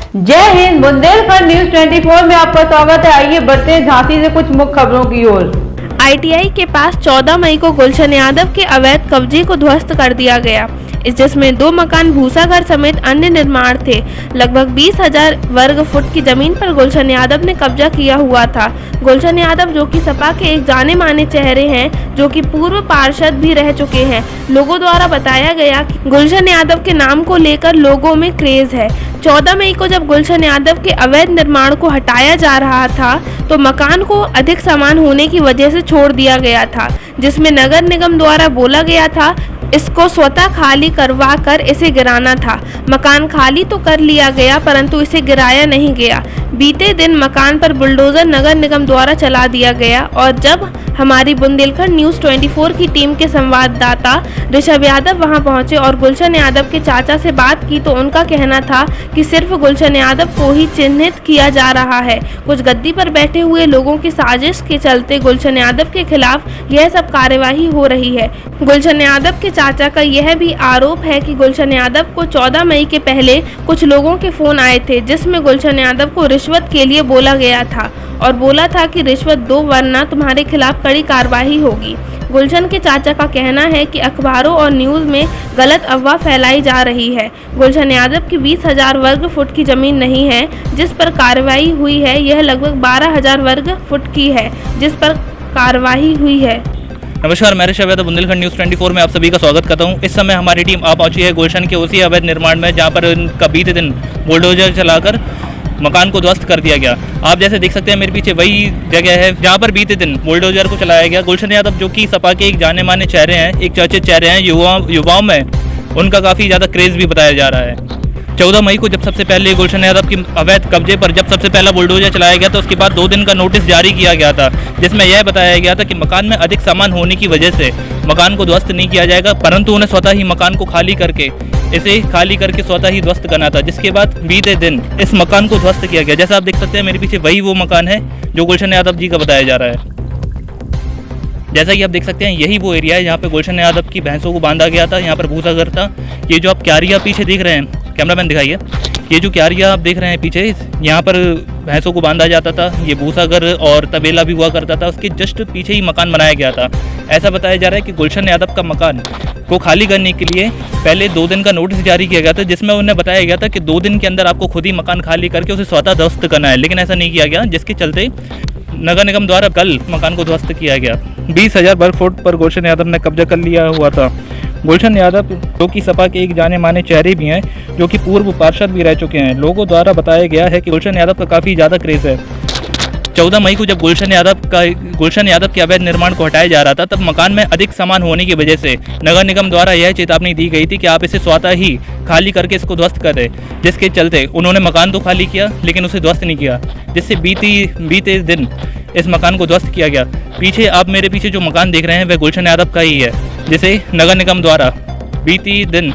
जय हिंद। बुंदेलखंड न्यूज 24 में आपका स्वागत है। आइए बढ़ते हैं झांसी से कुछ मुख्य खबरों की ओर। आईटीआई के पास 14 मई को गुलशन यादव के अवैध कब्जे को ध्वस्त कर दिया गया, जिसमें 2 मकान, भूसाघर समेत अन्य निर्माण थे। लगभग 20,000 वर्ग फुट की जमीन पर गुलशन यादव ने कब्जा किया हुआ था। गुलशन यादव, जो कि सपा के एक जाने माने चेहरे हैं, जो कि पूर्व पार्षद भी रह चुके हैं, लोगों द्वारा बताया गया कि गुलशन यादव के नाम को लेकर लोगों में क्रेज है। 14 मई को जब गुलशन यादव के अवैध निर्माण को हटाया जा रहा था, तो मकान को अधिक सामान होने की वजह से छोड़ दिया गया था, जिसमें नगर निगम द्वारा बोला गया था इसको स्वतः खाली करवा कर इसे गिराना था। मकान खाली तो कर लिया गया, परंतु इसे गिराया नहीं गया। बीते दिन मकान पर बुलडोजर नगर निगम द्वारा चला दिया गया, और जब हमारी बुंदेलखंड न्यूज 24 की टीम के संवाददाता ऋषभ यादव वहां पहुंचे और गुलशन यादव के चाचा से बात की, तो उनका कहना था कि सिर्फ गुलशन यादव को ही चिन्हित किया जा रहा है। कुछ गद्दी पर बैठे हुए लोगों की साजिश के चलते गुलशन यादव के खिलाफ यह सब कार्यवाही हो रही है। गुलशन यादव के चाचा का यह भी आरोप है कि गुलशन यादव को 14 मई के पहले कुछ लोगों के फोन आए थे, जिसमें गुलशन यादव को रिश्वत के लिए बोला गया था और बोला था कि रिश्वत दो वरना तुम्हारे खिलाफ कड़ी कार्रवाई होगी। गुलशन के चाचा का कहना है कि अखबारों और न्यूज में गलत अफवाह फैलाई जा रही है। गुलशन यादव की 20,000 वर्ग फुट की जमीन नहीं है जिस पर कार्रवाई हुई है, यह लगभग 12,000 वर्ग फुट की है जिस पर कार्रवाई हुई है। नमस्कार, मैं ऋषभ यादव, बुंदेलखंड न्यूज 24 में आप सभी का स्वागत करता हूं। इस समय हमारी टीम आ पहुंची है गुलशन के उसी अवैध निर्माण में, जहां पर इनका बीते दिन बुलडोजर चलाकर मकान को ध्वस्त कर दिया गया। आप जैसे देख सकते हैं मेरे पीछे वही जगह है जहां पर बीते दिन बुलडोजर को चलाया गया। गुलशन यादव, जो कि सपा के एक जाने माने चेहरे हैं, एक चर्चित चेहरे हैं, युवाओं में उनका काफ़ी ज़्यादा क्रेज भी बताया जा रहा है। 14 मई को जब सबसे पहले गुलशन यादव की अवैध कब्जे पर जब सबसे पहला बुलडोजर चलाया गया, तो उसके बाद 2 दिन का नोटिस जारी किया गया था, जिसमें यह बताया गया था कि मकान में अधिक सामान होने की वजह से मकान को ध्वस्त नहीं किया जाएगा, परंतु उन्हें स्वतः ही मकान को खाली करके स्वतः ही ध्वस्त करना था। जिसके बाद बीते दिन इस मकान को ध्वस्त किया गया। जैसा आप देख सकते हैं मेरे पीछे वही वो मकान है जो गुलशन यादव जी का बताया जा रहा है। जैसा कि आप देख सकते हैं यही वो एरिया है जहाँ पे गुलशन यादव की भैंसों को बांधा गया था। यहाँ पर भूसाघर था। ये जो आप क्यारियाँ पीछे देख रहे हैं, कैमरामैन दिखाइए, ये जो क्यारियाँ आप देख रहे हैं पीछे, यहाँ पर भैंसों को बांधा जाता था। ये भूसाघर और तबेला भी हुआ करता था। उसके जस्ट पीछे ही मकान बनाया गया था। ऐसा बताया जा रहा है कि गुलशन यादव का मकान को खाली करने के लिए पहले 2 दिन का नोटिस जारी किया गया था, जिसमें उन्हें बताया गया था कि 2 दिन के अंदर आपको खुद ही मकान खाली करके उसे स्वतः ध्वस्त करना है, लेकिन ऐसा नहीं किया गया, जिसके चलते नगर निगम द्वारा कल मकान को ध्वस्त किया गया। 20,000 वर्ग फुट पर गुलशन यादव ने कब्जा कर लिया हुआ था। गुलशन यादव, जो कि सपा के एक जाने माने चेहरे भी हैं, जो कि पूर्व पार्षद भी रह चुके हैं, लोगों द्वारा बताया गया है कि गुलशन यादव का काफ़ी ज़्यादा क्रेज है। 14 मई को जब गुलशन यादव के अवैध निर्माण को हटाया जा रहा था, तब मकान में अधिक सामान होने की वजह से नगर निगम द्वारा यह चेतावनी दी गई थी कि आप इसे स्वतः ही खाली करके इसको ध्वस्त कर दें, जिसके चलते उन्होंने मकान तो खाली किया लेकिन उसे ध्वस्त नहीं किया, जिससे बीते दिन इस मकान को ध्वस्त किया गया। पीछे आप मेरे पीछे जो मकान देख रहे हैं वह गुलशन यादव का ही है, जिसे नगर निगम द्वारा बीते दिन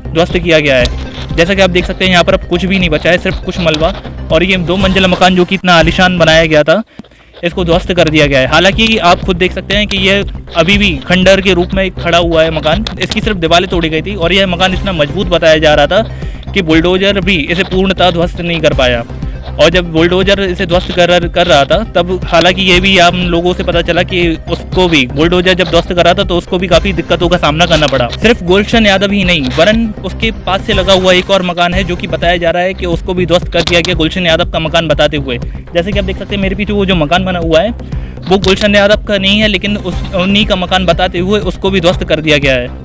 ध्वस्त किया गया है। जैसा कि आप देख सकते हैं यहाँ पर अब कुछ भी नहीं बचा है, सिर्फ कुछ मलबा, और ये 2 मंजिला मकान जो कि इतना आलीशान बनाया गया था, इसको ध्वस्त कर दिया गया है। हालांकि आप खुद देख सकते हैं कि यह अभी भी खंडर के रूप में खड़ा हुआ है मकान। इसकी सिर्फ दीवारें तोड़ी गई थी और यह मकान इतना मजबूत बताया जा रहा था कि बुलडोजर भी इसे पूर्णतः ध्वस्त नहीं कर पाया। और जब बुलडोजर इसे ध्वस्त कर रहा था, तब हालांकि ये भी हम लोगों से पता चला कि उसको भी बुलडोजर जब ध्वस्त कर रहा था तो उसको भी काफ़ी दिक्कतों का सामना करना पड़ा। सिर्फ गुलशन यादव ही नहीं, वरन उसके पास से लगा हुआ एक और मकान है जो कि बताया जा रहा है कि उसको भी ध्वस्त कर दिया गया गुलशन यादव का मकान बताते हुए। जैसे कि आप देख सकते हैं मेरे पीछे वो जो मकान बना हुआ है वो गुलशन यादव का नहीं है, लेकिन उन्हीं का मकान बताते हुए उसको भी ध्वस्त कर दिया गया है।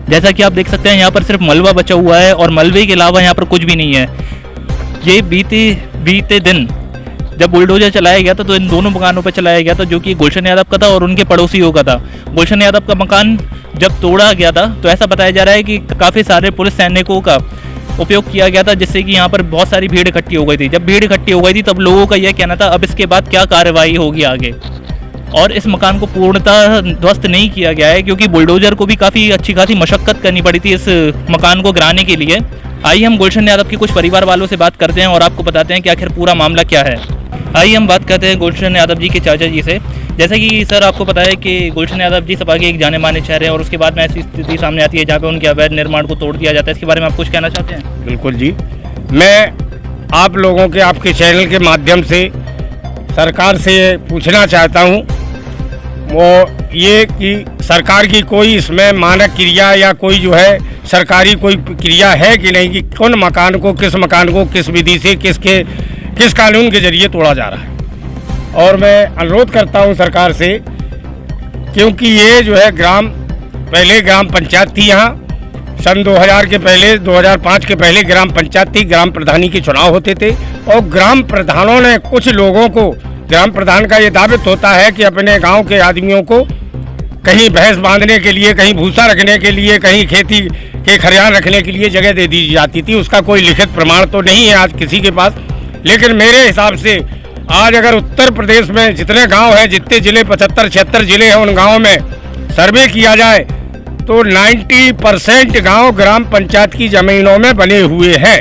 जैसा कि आप देख सकते हैं यहाँ पर सिर्फ मलबा बचा हुआ है और मलबे के अलावा यहाँ पर कुछ भी नहीं है। ये बीते दिन जब बुलडोजर चलाया गया था तो इन दोनों मकानों पर चलाया गया था, जो कि गुलशन यादव का था और उनके पड़ोसियों का था। गुलशन यादव का मकान जब तोड़ा गया था तो ऐसा बताया जा रहा है कि काफ़ी सारे पुलिस सैनिकों का उपयोग किया गया था, जिससे कि यहाँ पर बहुत सारी भीड़ इकट्ठी हो गई थी। जब भीड़ इकट्ठी हो गई थी तब लोगों का यह कहना था अब इसके बाद क्या कार्रवाई होगी आगे। और इस मकान को पूर्णतः ध्वस्त नहीं किया गया है, क्योंकि बुलडोजर को भी काफ़ी अच्छी खासी मशक्कत करनी पड़ी थी इस मकान को गिराने के लिए। आइए हम गुलशन यादव के कुछ परिवार वालों से बात करते हैं और आपको बताते हैं कि आखिर पूरा मामला क्या है। आइए हम बात करते हैं गुलशन यादव जी के चाचा जी से। जैसे कि सर आपको पता है कि गुलशन यादव जी सपा के एक जाने माने चेहरे हैं और उसके बाद में ऐसी स्थिति सामने आती है जहाँ पे उनके अवैध निर्माण को तोड़ दिया जाता है। इसके बारे में आप कुछ कहना चाहते हैं? बिल्कुल जी, मैं आप लोगों के आपके चैनल के माध्यम से सरकार से पूछना चाहता हूँ वो ये कि सरकार की कोई इसमें मानक क्रिया या कोई जो है सरकारी कोई क्रिया है कि नहीं कि कौन मकान को किस विधि से किस कानून के जरिए तोड़ा जा रहा है। और मैं अनुरोध करता हूं सरकार से, क्योंकि ये जो है पहले ग्राम पंचायत थी, यहाँ सन 2000 के पहले 2005 के पहले ग्राम पंचायत थी, ग्राम प्रधानी के चुनाव होते थे और ग्राम प्रधानों ने कुछ लोगों को, ग्राम प्रधान का ये दावित होता है कि अपने गांव के आदमियों को कहीं भैंस बांधने के लिए, कहीं भूसा रखने के लिए, कहीं खेती के खरियान रखने के लिए जगह दे दी जाती थी। उसका कोई लिखित प्रमाण तो नहीं है आज किसी के पास, लेकिन मेरे हिसाब से आज अगर उत्तर प्रदेश में जितने गांव हैं, जितने जिले 75-76 जिले हैं, उन गांवों में सर्वे किया जाए तो 90% गांव ग्राम पंचायत की जमीनों में बने हुए हैं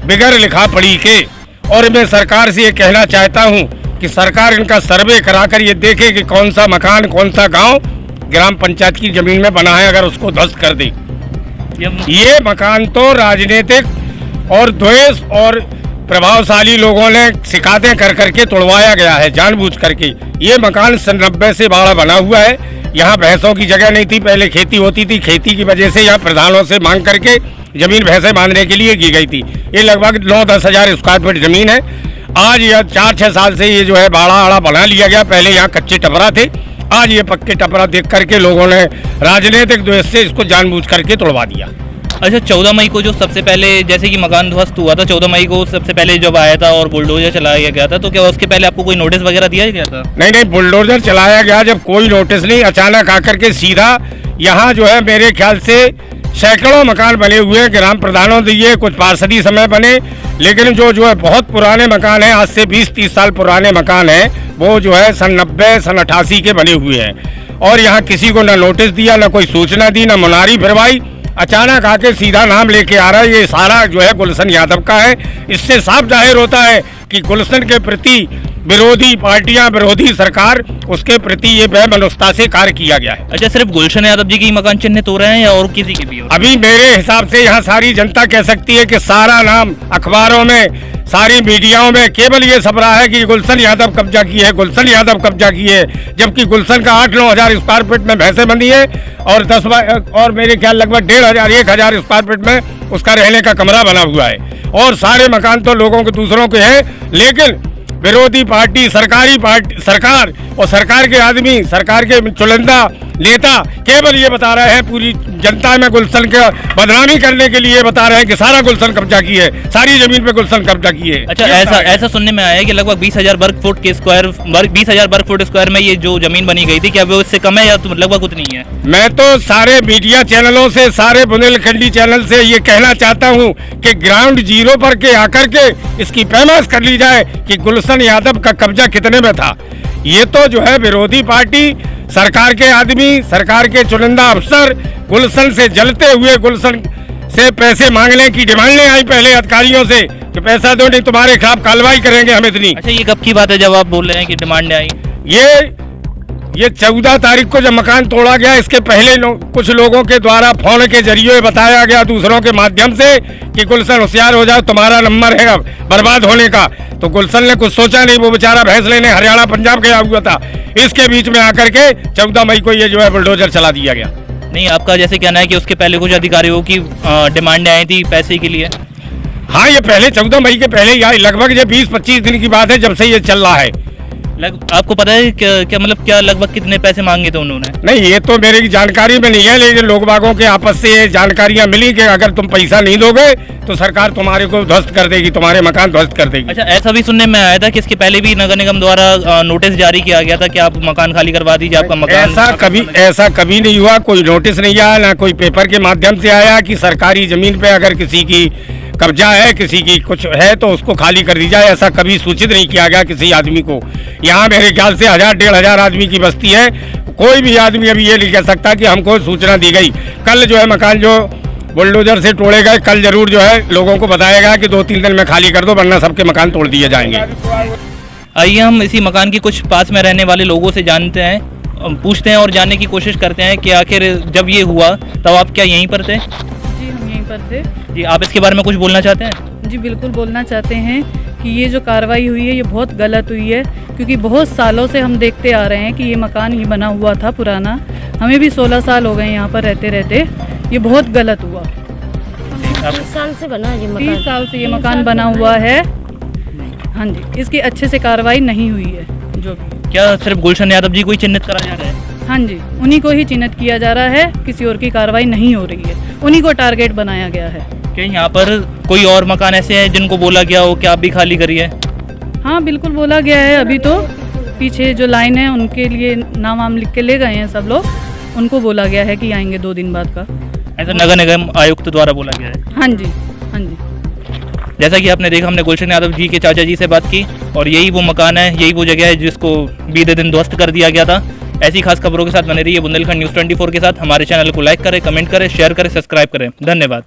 बगैर लिखा पढ़ी के। और मैं सरकार से ये कहना चाहता हूं कि सरकार इनका सर्वे कराकर ये देखे कि कौन सा मकान, कौन सा गांव ग्राम पंचायत की जमीन में बना है, अगर उसको ध्वस्त कर दे। ये मकान तो राजनीतिक और द्वेष और प्रभावशाली लोगों ने शिकायतें कर करके तोड़वाया गया है जानबूझ करके। ये मकान सन 90 से बाड़ा बना हुआ है। यहाँ भैंसों की जगह नहीं थी, पहले खेती होती थी, खेती की वजह से यहाँ प्रधानों से मांग करके जमीन भैंसें बांधने के लिए की गई थी। ये लगभग 9-10 हज़ार स्क्वायर फीट जमीन है। आज यह 4-6 साल से ये जो है बाड़ा आड़ा बना लिया गया। पहले यहाँ कच्चे टपरा थे, आज ये पक्के टपरा देख करके लोगों ने राजनीतिक द्वेष से इसको जानबूझ करके तोड़वा दिया। अच्छा, 14 मई को जो सबसे पहले जैसे कि मकान ध्वस्त हुआ था, 14 मई को सबसे पहले जब आया था और बुलडोजर चलाया गया था, तो क्या उसके पहले आपको कोई नोटिस वगैरह दिया गया था? नहीं, बुलडोजर चलाया गया जब कोई नोटिस नहीं, अचानक आकर के सीधा यहाँ जो है मेरे ख्याल से सैकड़ों मकान बने हुए हैं, ग्राम प्रधानों दिए, कुछ पार्षदी समय बने, लेकिन जो है बहुत पुराने मकान हैं, आज से 20-30 साल पुराने मकान हैं, वो जो है सन 90 सन 88 के बने हुए हैं। और यहाँ किसी को न नोटिस दिया, न कोई सूचना दी, न मुनारी फिरवाई, अचानक आके सीधा नाम लेके आ रहा है। ये सारा जो है गुलशन यादव का है। इससे साफ जाहिर होता है कि गुलशन के प्रति विरोधी पार्टियां, विरोधी सरकार, उसके प्रति ये बेमनुष्यता से कार्य किया गया है। अच्छा, सिर्फ गुलशन यादव जी की मकान चिन्हित हो रहे हैं या और किसी के भी? अभी मेरे हिसाब से यहाँ सारी जनता कह सकती है कि सारा नाम अखबारों में, सारी मीडियाओं में केवल ये सब रहा है कि गुलशन यादव कब्जा की है, गुलशन यादव कब्जा की है, जबकि गुलशन का 8-9 हज़ार स्क्वायर फीट में भैंसें बंधी है और मेरे ख्याल लगभग 1,500 स्क्वायर फीट में उसका रहने का कमरा बना हुआ है। और सारे मकान तो लोगों के दूसरों के हैं, लेकिन विरोधी पार्टी, सरकार और सरकार के आदमी, सरकार के चुनिंदा नेता केवल ये बता रहे हैं, पूरी जनता में गुलशन के बदनामी करने के लिए बता रहे हैं कि सारा गुलशन कब्जा की है, सारी जमीन पे गुलशन कब्जा की है। अच्छा, ऐसा सुनने में आया है कि लगभग 20,000 वर्ग फुट स्क्वायर में ये जो जमीन बनी गई थी, क्या वो इससे कम है या तो लगभग उतनी है? मैं तो सारे मीडिया चैनलों से, सारे बुंदेलखंडी चैनल से ये कहना चाहता हूँ कि ग्राउंड जीरो पर के आकर के इसकी पैमाइश कर ली जाए कि गुलशन यादव का कब्जा कितने में था। ये तो जो है विरोधी पार्टी, सरकार के आदमी, सरकार के चुनिंदा अफसर गुलशन से जलते हुए गुलशन से पैसे मांगने की डिमांडें आई पहले अधिकारियों से कि पैसा दो नहीं तुम्हारे खिलाफ कार्रवाई करेंगे हम इतनी। अच्छा, ये कब की बात है जब आप बोल रहे हैं कि डिमांडें आई? ये 14 तारीख को जब मकान तोड़ा गया, इसके पहले कुछ लोगों के द्वारा फोन के जरिए बताया गया दूसरों के माध्यम से कि गुलशन होशियार हो जाओ, तुम्हारा नंबर है बर्बाद होने का। तो गुलशन ने कुछ सोचा नहीं, वो बेचारा भैंस लेने हरियाणा पंजाब गया हुआ था। इसके बीच में आकर के 14 मई को ये जो है बुलडोजर चला दिया गया। नहीं, आपका जैसे कहना है कि उसके पहले कुछ अधिकारियों की डिमांडें आई थी पैसे के लिए? हाँ, ये पहले 14 मई के पहले या लगभग ये 20-25 दिन की बात है जब से ये चल रहा है। आपको पता है क्या मतलब क्या लगभग कितने पैसे मांगे थे उन्होंने? नहीं, ये तो मेरी जानकारी में नहीं है, लेकिन लोग बागों के आपस से ये जानकारियां मिली कि अगर तुम पैसा नहीं दोगे तो सरकार तुम्हारे को ध्वस्त कर देगी, तुम्हारे मकान ध्वस्त कर देगी। अच्छा, ऐसा भी सुनने में आया था कि इसके पहले भी नगर निगम द्वारा नोटिस जारी किया गया था कि आप मकान खाली करवा दीजिए, आपका मकान। ऐसा कभी नहीं हुआ, कोई नोटिस नहीं आया, ना कोई पेपर के माध्यम से आया कि सरकारी जमीन पे अगर किसी की कब्जा है, किसी की कुछ है तो उसको खाली कर दी जाए। ऐसा कभी सूचित नहीं किया गया किसी आदमी को। यहाँ मेरे ख्याल से 1,000-1,500 आदमी की बस्ती है। कोई भी आदमी अभी ये नहीं कह सकता कि हमको सूचना दी गई। कल जो है मकान जो बुलडोजर से तोड़े गए, कल जरूर जो है लोगों को बताया गया कि 2-3 दिन में खाली कर दो, वरना सबके मकान तोड़ दिए जाएंगे। आइए हम इसी मकान की कुछ पास में रहने वाले लोगों से जानते हैं, पूछते हैं और जानने की कोशिश करते हैं कि आखिर जब ये हुआ तब आप क्या यहीं पर थे? जी हम यहीं पर थे। जी, आप इसके बारे में कुछ बोलना चाहते हैं? जी बिल्कुल बोलना चाहते हैं कि ये जो कार्रवाई हुई है ये बहुत गलत हुई है, क्योंकि बहुत सालों से हम देखते आ रहे हैं कि ये मकान ही बना हुआ था पुराना। हमें भी 16 साल हो गए यहाँ पर रहते रहते। ये बहुत गलत हुआ। 30 साल से बना है ये 30 मकान। साल से ये मकान बना हुआ है। हाँ जी, इसकी अच्छे से कार्रवाई नहीं हुई है। जो भी क्या सिर्फ गुलशन यादव जी को ही चिन्हित करा जा रहा है? हाँ जी, उन्हीं को ही चिन्हित किया जा रहा है, किसी और की कार्रवाई नहीं हो रही है। उन्हीं को टारगेट बनाया गया है। क्या यहाँ पर कोई और मकान ऐसे हैं जिनको बोला गया हो कि आप भी खाली करिए? हाँ बिल्कुल बोला गया है। अभी तो पीछे जो लाइन है उनके लिए नाम वाम लिख के ले गए हैं सब लोग। उनको बोला गया है कि आएंगे 2 दिन बाद का। ऐसा नगर निगम आयुक्त द्वारा बोला गया है। हाँ जी, हाँ जी। जैसा कि आपने देखा, हमने गुलशन यादव जी के चाचा जी से बात की और यही वो मकान है, यही वो जगह है जिसको बीते दिन ध्वस्त कर दिया गया था। ऐसी खास खबरों के साथ बने रहिए बुंदेलखंड न्यूज़ 24 के साथ। हमारे चैनल को लाइक करें, कमेंट करें, शेयर करें, सब्सक्राइब करें। धन्यवाद।